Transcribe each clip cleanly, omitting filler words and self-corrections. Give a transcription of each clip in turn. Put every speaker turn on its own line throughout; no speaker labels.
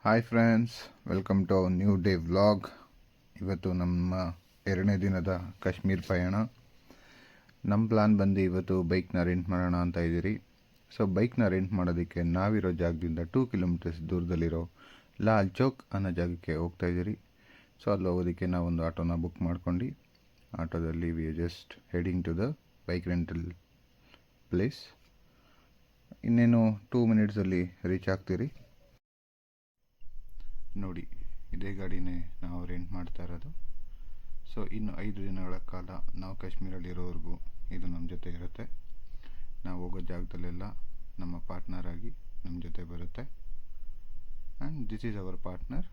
Hi friends, welcome to new day vlog. ಇವತ್ತು ನಮ್ಮ 2ನೇ ದಿನದ ಕಾಶ್ಮೀರ್ ಪಯಣ. ನಮ್ಮ ಪ್ಲಾನ್ ಬಂದು ಇವತ್ತು ಬೈಕ್ನ ರೆಂಟ್ ಮಾಡೋಣ ಅಂತ ಇದ್ದೀರಿ. ಸೊ ಬೈಕ್ನ ರೆಂಟ್ ಮಾಡೋದಕ್ಕೆ ನಾವಿರೋ ಜಾಗದಿಂದ 2 ಕಿಲೋಮೀಟರ್ಸ್ ದೂರದಲ್ಲಿರೋ ಲಾಲ್ ಚೌಕ್ ಅನ್ನೋ ಜಾಗಕ್ಕೆ ಹೋಗ್ತಾ ಇದ್ದೀರಿ. ಸೊ ಅಲ್ಲಿ ಹೋಗೋದಕ್ಕೆ ನಾವೊಂದು ಆಟೋನ ಬುಕ್ ಮಾಡ್ಕೊಂಡು ಆಟೋದಲ್ಲಿ we just heading to the bike rental place. ಇನ್ನೇನು 2 ಮಿನಿಟ್ಸಲ್ಲಿ ರೀಚ್ ಆಗ್ತೀರಿ. ನೋಡಿ, ಇದೇ ಗಾಡಿನೇ ನಾವು ರೆಂಟ್ ಮಾಡ್ತಾ ಇರೋದು. ಸೊ ಇನ್ನು 5 ದಿನಗಳ ಕಾಲ ನಾವು ಕಾಶ್ಮೀರಲ್ಲಿರೋವರೆಗೂ ಇದು ನಮ್ಮ ಜೊತೆ ಇರುತ್ತೆ. ನಾವು ಹೋಗೋ ಜಾಗದಲ್ಲೆಲ್ಲ ನಮ್ಮ ಪಾರ್ಟ್ನರ್ ಆಗಿ ನಮ್ಮ ಜೊತೆ ಬರುತ್ತೆ. And this is our partner.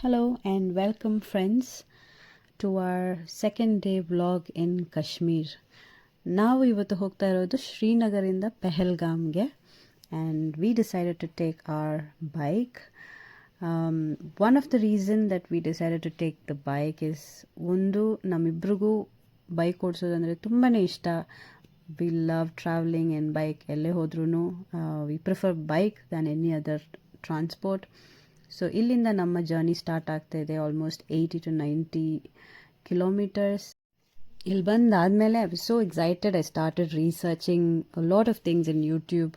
Hello and welcome friends to our second day vlog in Kashmir. ನಾವು ಇವತ್ತು ಹೋಗ್ತಾ ಇರೋದು ಶ್ರೀನಗರಿಂದ ಪೆಹಲ್ಗಾಮ್ಗೆ, and we decided to take our bike. One of the reason that we decided to take the bike is ಒಂದು ನಮ್ಮಿಬ್ರಿಗೂ bike ಓಡಿಸೋದಂದರೆ ತುಂಬಾ ಇಷ್ಟ. We love traveling in bike. ಎಲ್ಲೇ ಹೋದ್ರೂ we prefer bike than any other transport. So ಇಲ್ಲಿಂದ ನಮ್ಮ journey start ಆಗ್ತಾ ಇದೆ. Almost 80 to 90 kilometres. ಇಲ್ಲಿ ಬಂದಾದಮೇಲೆ I was so excited. I started researching lot of things in YouTube.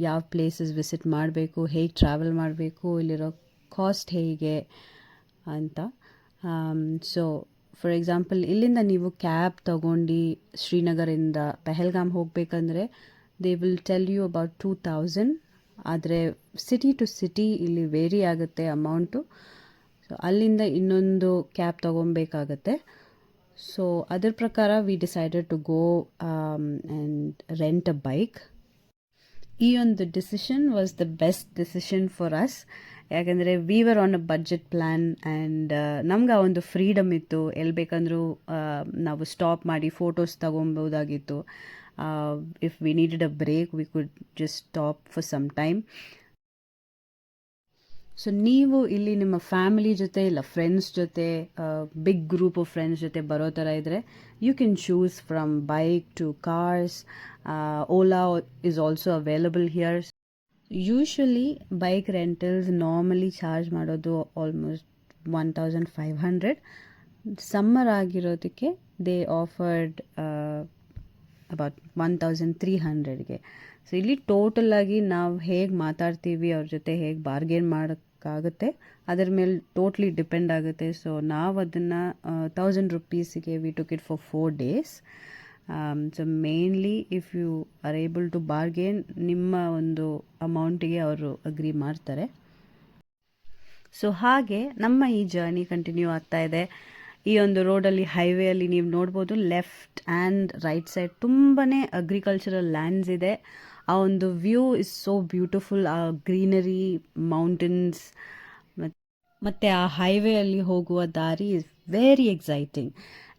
ಯಾವ ಪ್ಲೇಸಸ್ ವಿಸಿಟ್ ಮಾಡಬೇಕು, ಹೇಗೆ ಟ್ರಾವೆಲ್ ಮಾಡಬೇಕು, ಇಲ್ಲಿರೋ ಕಾಸ್ಟ್ ಹೇಗೆ ಅಂತ. ಸೊ ಫಾರ್ ಎಕ್ಸಾಂಪಲ್, ಇಲ್ಲಿಂದ ನೀವು ಕ್ಯಾಬ್ ತಗೊಂಡು ಶ್ರೀನಗರಿಂದ ಪೆಹಲ್ಗಾಮ್ ಹೋಗಬೇಕಂದ್ರೆ they will tell you about 2000. ಆದರೆ ಸಿಟಿ ಟು ಸಿಟಿ ಇಲ್ಲಿ ವೇರಿ ಆಗುತ್ತೆ ಅಮೌಂಟು. ಸೊ ಅಲ್ಲಿಂದ ಇನ್ನೊಂದು ಕ್ಯಾಬ್ ತೊಗೊಬೇಕಾಗತ್ತೆ. ಸೊ ಅದ್ರ ಪ್ರಕಾರ we decided to go and rent a bike. ಈ ಒಂದು decision was the best decision for us. ಯಾಕಂದರೆ we were on a budget plan and ನಮ್ಗೆ ಆ ಒಂದು ಫ್ರೀಡಮ್ ಇತ್ತು. ಎಲ್ಲಿ ಬೇಕಂದ್ರೂ ನಾವು ಸ್ಟಾಪ್ ಮಾಡಿ photos ತಗೊಬೋದಾಗಿತ್ತು. If we needed a break, we could just stop for some time. So ನೀವು ಇಲ್ಲಿ ನಿಮ್ಮ ಫ್ಯಾಮಿಲಿ ಜೊತೆ ಇಲ್ಲ ಫ್ರೆಂಡ್ಸ್ ಜೊತೆ, ಬಿಗ್ ಗ್ರೂಪ್ ಆಫ್ ಫ್ರೆಂಡ್ಸ್ ಜೊತೆ ಬರೋ ಥರ ಇದ್ದರೆ you can choose from bike to cars. Ola is also available here. Usually bike rentals normally charge ಮಾಡೋದು ಆಲ್ಮೋಸ್ಟ್ 1500. ಸಮ್ಮರ್ ಆಗಿರೋದಕ್ಕೆ ದೇ ಆಫರ್ಡ್ ಅಬೌಟ್ 1300ಗೆ. ಸೊ ಇಲ್ಲಿ ಟೋಟಲಾಗಿ ನಾವು ಹೇಗೆ ಮಾತಾಡ್ತೀವಿ, ಅವ್ರ ಜೊತೆ ಹೇಗೆ ಬಾರ್ಗೇನ್ ಮಾಡೋಕ್ಕಾಗುತ್ತೆ ಅದರ ಮೇಲೆ ಟೋಟ್ಲಿ ಡಿಪೆಂಡ್ ಆಗುತ್ತೆ. ಸೊ ನಾವು ಅದನ್ನು 1000 rupeesಗೆ we took it for 4 days. So mainly if you are able to bargain, ನಿಮ್ಮ ಒಂದು ಅಮೌಂಟಿಗೆ ಅವರು ಅಗ್ರಿ ಮಾಡ್ತಾರೆ. ಸೊ ಹಾಗೆ ನಮ್ಮ ಈ ಜರ್ನಿ ಕಂಟಿನ್ಯೂ ಆಗ್ತಾ ಇದೆ. ಈ ಒಂದು ರೋಡಲ್ಲಿ, ಹೈವೇಯಲ್ಲಿ ನೀವು ನೋಡ್ಬೋದು ಲೆಫ್ಟ್ ಆ್ಯಂಡ್ ರೈಟ್ ಸೈಡ್ ತುಂಬಾ ಅಗ್ರಿಕಲ್ಚರಲ್ ಲ್ಯಾಂಡ್ಸ್ ಇದೆ. ಆ ಒಂದು ವ್ಯೂ ಇಸ್ ಸೋ ಬ್ಯೂಟಿಫುಲ್. ಆ ಗ್ರೀನರಿ, ಮೌಂಟೇನ್ಸ್ ಮತ್ತು ಆ ಹೈವೇಯಲ್ಲಿ ಹೋಗುವ ದಾರಿ is very exciting.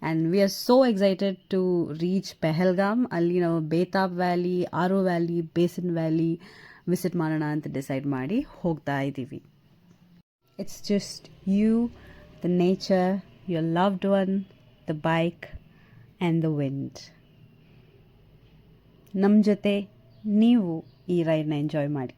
And we are so excited to reach Pahalgam. ಅಲ್ಲಿ ನಾವು Betaab valley, Aru valley, basin valley visit ಮಾಡೋಣ ಅಂತ ಡಿಸೈಡ್ ಮಾಡಿ ಹೋಗ್ತಾ ಇದ್ದೀವಿ. It's just you, the nature, your loved one, the bike and the wind. ನಮ್ಮ ಜೊತೆ ನೀವು ಈ ರೈಡ್ನ ಎಂಜಾಯ್ ಮಾಡಿ.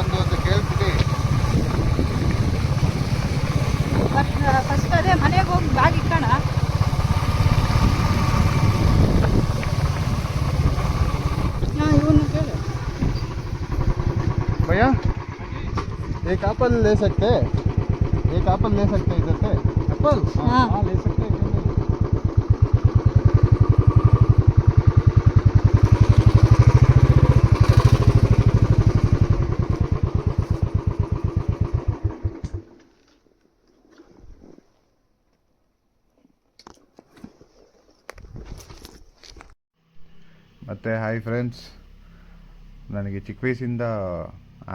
ಒಂದು ಅಂತ ಕೇಳ್ಬಿಟ್ಟು
ಫಸ್ಟ್ ಅದೇ ಮನೆಗೆ ಹೋಗಿ ಬ್ಯಾಗ್ ಇಕ್ಕಣ. ಇವನು ಕೇಳು.
भैया एक एप्पल ले सकते हैं? एक एप्पल ले सकते हैं इधर से? एप्पल?
हाँ।
हाँ ले सकते हैं, क्यों नहीं? ಮತ್ತು ಹಾಯ್ ಫ್ರೆಂಡ್ಸ್, ನನಗೆ ಚಿಕ್ಕ ವಯಸ್ಸಿಂದ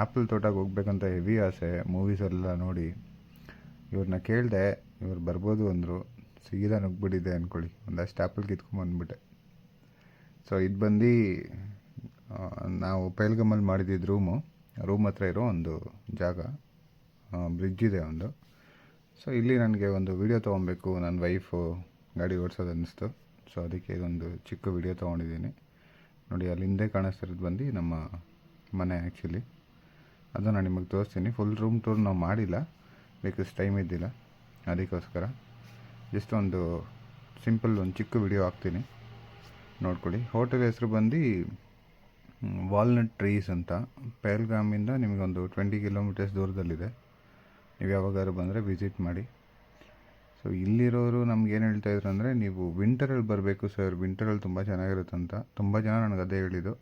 ಆ್ಯಪಲ್ ತೋಟಕ್ಕೆ ಹೋಗ್ಬೇಕಂತ ಹೆವಿ ಆಸೆ. ಮೂವೀಸೆಲ್ಲ ನೋಡಿ ಇವ್ರನ್ನ ಕೇಳಿದೆ, ಇವ್ರು ಬರ್ಬೋದು ಅಂದರು. ಸೀದಾ ನುಗ್ಬಿಟ್ಟಿದೆ ಅಂದ್ಕೊಳ್ಳಿ, ಒಂದಷ್ಟು ಆ್ಯಪಲ್ ಕಿತ್ಕೊಂಬಂದ್ಬಿಟ್ಟೆ. ಸೊ ಇದು ಬಂದು ನಾವು ಪೆಹಲ್ಗಮಲ್ಲಿ ಮಾಡಿದ್ದಿದ್ದು ರೂಮ್ ಹತ್ರ ಇರೋ ಒಂದು ಜಾಗ, ಬ್ರಿಡ್ಜ್ ಇದೆ ಒಂದು. ಸೊ ಇಲ್ಲಿ ನನಗೆ ಒಂದು ವಿಡಿಯೋ ತೊಗೊಬೇಕು, ನನ್ನ ವೈಫು ಗಾಡಿ ಓಡಿಸೋದು ಅನ್ನಿಸ್ತು. ಸೊ ಅದಕ್ಕೆ ಇದೊಂದು ಚಿಕ್ಕ ವಿಡಿಯೋ ತೊಗೊಂಡಿದ್ದೀನಿ ನೋಡಿ. ಅಲ್ಲಿ ಹಿಂದೆ ಕಾಣಿಸ್ತಿರೋದು ಬಂದು ನಮ್ಮ ಮನೆ ಆ್ಯಕ್ಚುಲಿ. ಅದು ನಾನು ನಿಮಗೆ ತೋರಿಸ್ತೀನಿ. ಫುಲ್ ರೂಮ್ ಟೂರ್ ನಾವು ಮಾಡಿಲ್ಲ, ಬಿಕಾಸ್ ಟೈಮ್ ಇದ್ದಿಲ್ಲ. ಅದಕ್ಕೋಸ್ಕರ ಜಸ್ಟ್ ಒಂದು ಸಿಂಪಲ್ ಒಂದು ಚಿಕ್ಕ ವಿಡಿಯೋ ಹಾಕ್ತೀನಿ, ನೋಡ್ಕೊಳ್ಳಿ. ಹೋಟೆಲ್ ಹೆಸರು ಬಂದು ವಾಲ್ನಟ್ ಟ್ರೀಸ್ ಅಂತ. ಪೆಹಲ್ಗಾಮಿಂದ ನಿಮಗೊಂದು 20 ಕಿಲೋಮೀಟರ್ಸ್ ದೂರದಲ್ಲಿದೆ. ನೀವು ಯಾವಾಗಾದ್ರೂ ಬಂದರೆ ವಿಸಿಟ್ ಮಾಡಿ. ಸೊ ಇಲ್ಲಿರೋರು ನಮ್ಗೆ ಏನು ಹೇಳ್ತಾಯಿದ್ರು ಅಂದರೆ, ನೀವು ವಿಂಟರಲ್ಲಿ ಬರಬೇಕು ಸರ್, ವಿಂಟರಲ್ಲಿ ತುಂಬ ಚೆನ್ನಾಗಿರುತ್ತಂತ. ತುಂಬ ಜನ ನನಗೆ ಅದೇ ಹೇಳಿದ್ದು.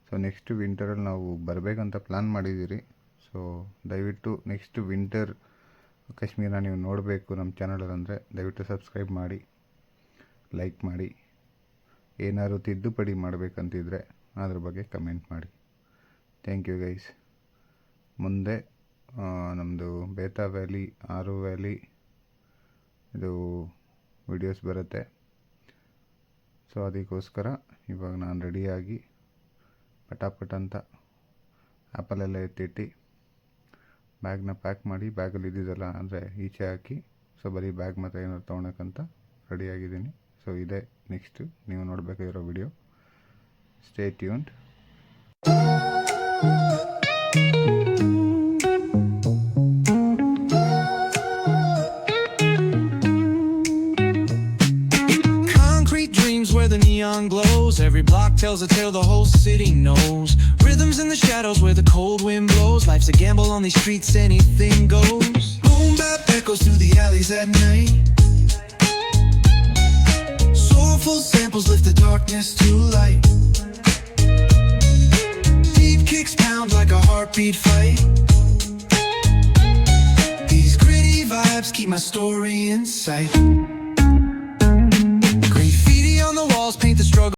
ಸೊ ನೆಕ್ಸ್ಟ್ ವಿಂಟರಲ್ಲಿ ನಾವು ಬರಬೇಕಂತ ಪ್ಲ್ಯಾನ್ ಮಾಡಿದ್ದೀರಿ. ಸೊ ದಯವಿಟ್ಟು ನೆಕ್ಸ್ಟ್ ವಿಂಟರ್ ಕಾಶ್ಮೀರ ನೀವು ನೋಡಬೇಕು ನಮ್ಮ ಚಾನಲಲ್ಲಿ ಅಂದರೆ ದಯವಿಟ್ಟು ಸಬ್ಸ್ಕ್ರೈಬ್ ಮಾಡಿ, ಲೈಕ್ ಮಾಡಿ. ಏನಾದ್ರು ತಿದ್ದುಪಡಿ ಮಾಡಬೇಕಂತಿದ್ರೆ ಅದ್ರ ಬಗ್ಗೆ ಕಮೆಂಟ್ ಮಾಡಿ. Thank you guys. ಮುಂದೆ ನಮ್ಮದು ಬೇತಾ ವ್ಯಾಲಿ, ಆರು ವ್ಯಾಲಿ ಇದು ವಿಡಿಯೋಸ್ ಬರುತ್ತೆ. ಸೊ ಅದಕ್ಕೋಸ್ಕರ ಇವಾಗ ನಾನು ರೆಡಿಯಾಗಿ ಪಟಾಪಟ್ ಅಂತ ಆ್ಯಪಲೆಲ್ಲ ಎತ್ತಿಟ್ಟು ಬ್ಯಾಗ್ನ ಪ್ಯಾಕ್ ಮಾಡಿ, ಬ್ಯಾಗಲ್ಲಿ ಇದ್ದಿದ್ದೆಲ್ಲ ಅಂದರೆ ಈಚೆ ಹಾಕಿ, ಸೊ ಬರೀ ಬ್ಯಾಗ್ ಮಾತ್ರ ಏನಾದ್ರು ತೊಗೊಳಕ್ಕಂತ ರೆಡಿಯಾಗಿದ್ದೀನಿ. ಸೊ ಇದೇ ನೆಕ್ಸ್ಟು ನೀವು ನೋಡಬೇಕಾಗಿರೋ video. Stay tuned.
Where the neon glows, every block tells a tale the whole city knows. Rhythms in the shadows where the cold wind blows. Life's a gamble on these streets, anything goes. Boom bap echoes through the alleys at night. Soulful samples lift the darkness to light. Deep kicks pound like a heartbeat fight. These gritty vibes keep my story in sight. Paint the struggle